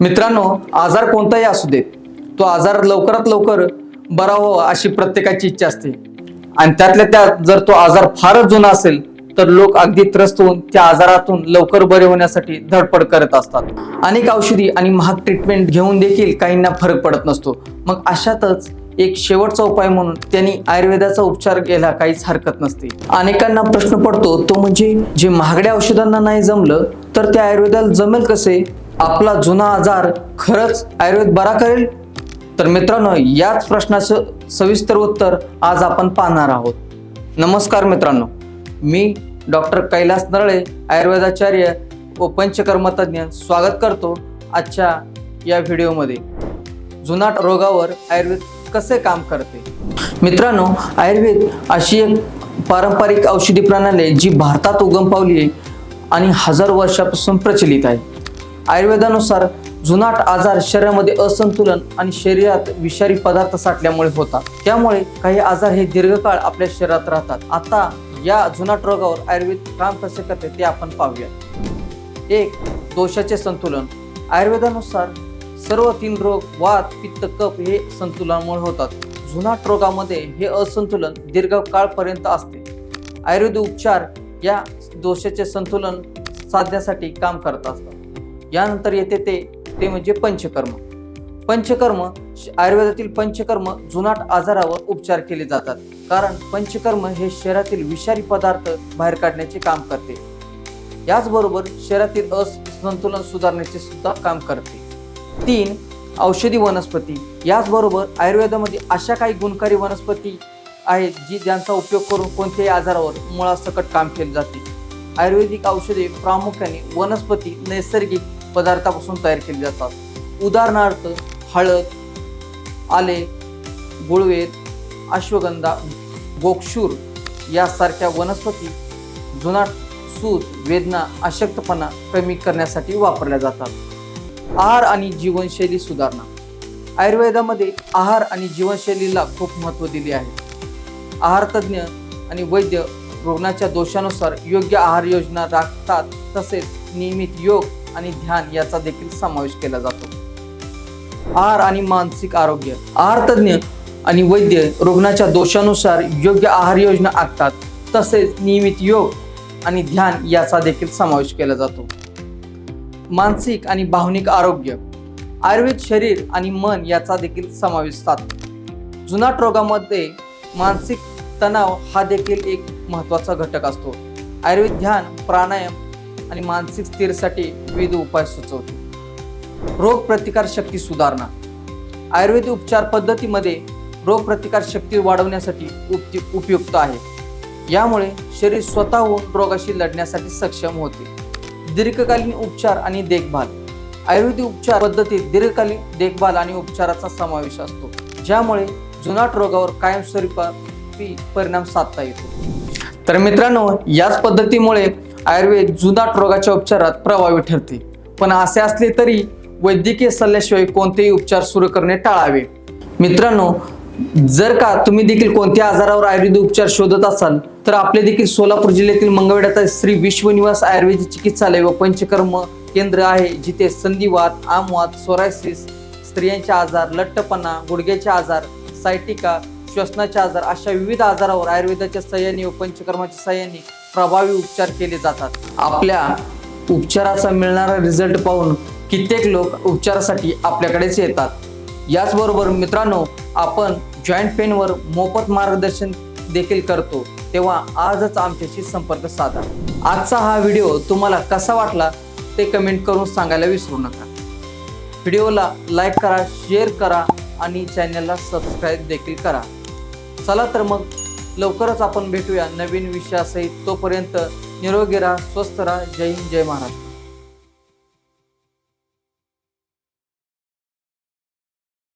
मित्रांनो, आजार कोणताही असू दे, तो आजार लवकरात लवकर बरा व्हावा अशी प्रत्येकाची इच्छा असते. आणि त्यातल्या त्यात जर तो आजार फारच जुना असेल तर लोक अगदी त्रस्त होऊन त्या आजारातून लवकर बरे होण्यासाठी धडपड करत असतात. अनेक औषधी आणि महाग ट्रीटमेंट घेऊन देखील काहींना फरक पडत नसतो. मग अशातच एक शेवटचा उपाय म्हणून त्यांनी आयुर्वेदाचा उपचार केला काहीच हरकत नसते. अनेकांना प्रश्न पडतो तो म्हणजे जे महागड्या औषधांना नाही जमलं तर त्या आयुर्वेदाला जमेल कसे? आपला जुना आजार खरंच आयुर्वेद बरा करेल? तर मित्रांनो, याच प्रश्नाचं सविस्तर उत्तर आज आपण पाहणार आहोत. नमस्कार मित्रांनो, मी डॉक्टर कैलास नरळे, आयुर्वेदाचार्य व पंचकर्मतज्ञ स्वागत करतो आजच्या या व्हिडिओमध्ये. जुनाट रोगावर आयुर्वेद कसे काम करते? मित्रांनो, आयुर्वेद अशी एक पारंपरिक औषधी प्रणाली आहे जी भारतात उगम पावली आहे आणि हजारो वर्षापासून प्रचलित आहे. आयुर्वेदानुसार जुनाट आजार शरीरामध्ये असंतुलन आणि शरीरात विषारी पदार्थ साठल्यामुळे होतात. त्यामुळे काही आजार हे दीर्घकाळ आपल्या शरीरात राहतात. आता या जुनाट रोगावर आयुर्वेद काम कसे करते ते आपण पाहूया. 1. दोषाचे संतुलन. आयुर्वेदानुसार सर्व 3 रोग वात, पित्त, कफ हे संतुलनामुळे होतात. जुनाट रोगामध्ये हे असंतुलन दीर्घकाळपर्यंत असते. आयुर्वेद उपचार या दोषाचे संतुलन साधण्यासाठी काम करत असतात. यानंतर येते ते म्हणजे पंचकर्म. पंचकर्म आयुर्वेदातील पंचकर्म जुनाट आजारावर उपचार केले जातात, कारण पंचकर्म हे शरीरातील विषारी पदार्थ बाहेर काढण्याचे काम करते. याचबरोबर शरीरातील असंतुलन सुधारण्याचे सुद्धा काम करते. 3. औषधी वनस्पती. याचबरोबर आयुर्वेदामध्ये अशा काही गुणकारी वनस्पती आहेत ज्यांचा उपयोग करून कोणत्याही आजारावर मुळासकट काम केले जाते. आयुर्वेदिक औषधे प्रामुख्याने वनस्पती नैसर्गिक पदार्थापासून तयार केली जातात. उदाहरणार्थ हळद, आले, गुळवेल, अश्वगंधा, गोक्षूर यासारख्या वनस्पती जुनाट सूज, वेदना, अशक्तपणा कमी करण्यासाठी वापरल्या जातात. आहार आणि जीवनशैली सुधारणा. आयुर्वेदामध्ये आहार आणि जीवनशैलीला खूप महत्त्व दिले आहे. आहार तज्ज्ञ आणि वैद्य रुग्णाच्या दोषानुसार योग्य आहार योजना राखतात. तसेच नियमित योग आणि ध्यान याचा देखील समावेश केला जातो. आहार आणि मानसिक आरोग्य. आहार तज्ज्ञ आणि वैद्य रुग्णाच्या दोषानुसार योग्य आहार योजना आखतात. तसेच नियमित योग आणि ध्यान याचा देखील समावेश केला जातो. मानसिक आणि भावनिक आरोग्य. आयुर्वेद शरीर आणि मन याचा देखील समावेश साधतो. जुनाट रोगामध्ये मानसिक तणाव हा देखील एक महत्त्वाचा घटक असतो. आयुर्वेद ध्यान, प्राणायाम आणि मानसिक स्थिरतेसाठी विविध उपाय सुचवते. रोग प्रतिकार शक्ती सुधारणा. आयुर्वेद उपचार पद्धतीमध्ये रोग प्रतिकार शक्ती वाढवण्यासाठी उपयुक्त आहे. यामुळे शरीर स्वतःहून रोगाशी लढण्यासाठी सक्षम होते. दीर्घकालीन उपचार आणि देखभाल. आयुर्वेदिक उपचार पद्धतीत दीर्घकालीन देखभाल आणि उपचाराचा समावेश असतो, ज्यामुळे जुनाट रोगावर कायमस्वरूपी परिणाम साधता येतो. तर मित्रांनो, याच पद्धतीमुळे आयुर्वेद जुनाट रोगाच्या उपचारात प्रभावी ठरते. पण असे असले तरी वैद्यकीय सल्ल्याशिवाय कोणतेही उपचार सुरू करणे टाळावे. मित्रांनो, जर का तुम्ही देखील कोणत्या आजारावर आयुर्वेदिक उपचार शोधत असाल तर आपले देखील सोलापूर जिल्ह्यातील मंगळवेढ्यात श्री विश्वनिवास आयुर्वेदिक चिकित्सालय व पंचकर्म केंद्र आहे, जिथे संधिवात, आमवात, सोरायसिस, स्त्रियांचे आजार, लठ्ठपणा, गुडघ्याचे आजार, सायटिका, श्वसनाचे आजार अशा विविध आजारावर आयुर्वेदाच्या सहाय्याने व पंचकर्माच्या सहाय्याने प्रभावी उपचार केले जातात. आपल्या उपचाराचा मिळणारा रिझल्ट पाहून कित्येक लोक उपचारासाठी आपल्याकडेच येतात. याचबरोबर मित्रांनो, आपण जॉईंट पेनवर मोफत मार्गदर्शन देखील करतो, तेव्हा आजच आमच्याशी संपर्क साधा. आजचा हा व्हिडिओ तुम्हाला कसा वाटला ते कमेंट करून सांगायला विसरू नका. व्हिडिओला लाईक करा, शेअर करा आणि चॅनलला सबस्क्राईब देखील करा. चला तर मग लवकरच आपण भेटूया नवीन विषयासहित. तोपर्यंत निरोगी राहा, स्वस्थ राहा. जय हिंद, जय महाराष्ट्र.